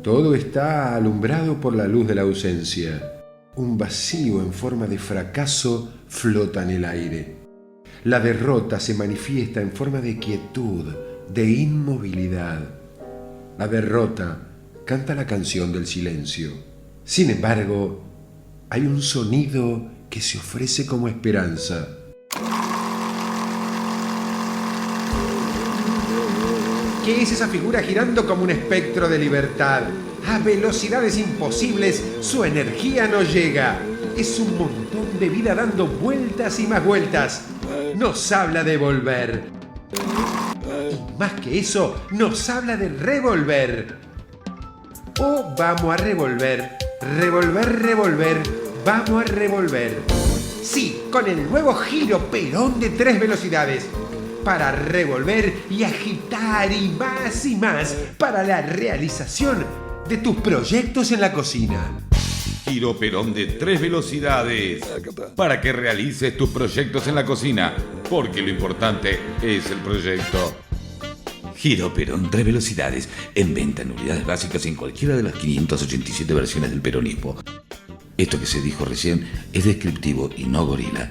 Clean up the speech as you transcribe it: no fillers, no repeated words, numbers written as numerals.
Todo está alumbrado por la luz de la ausencia. Un vacío en forma de fracaso flota en el aire. La derrota se manifiesta en forma de quietud, de inmovilidad. La derrota canta la canción del silencio. Sin embargo, hay un sonido que se ofrece como esperanza. ¿Qué es esa figura girando como un espectro de libertad? A velocidades imposibles su energía no llega. Es un montón de vida dando vueltas y más vueltas. Nos habla de volver. Y más que eso, nos habla de revolver. Oh, vamos a revolver, revolver, revolver, vamos a revolver. Sí, con el nuevo giro Perón de 3 velocidades. Para revolver y agitar y más para la realización de tus proyectos en la cocina. Giro Perón de 3 velocidades para que realices tus proyectos en la cocina, porque lo importante es el proyecto. Giro Perón 3 velocidades, en venta en unidades básicas en cualquiera de las 587 versiones del peronismo. Esto que se dijo recién es descriptivo y no gorila.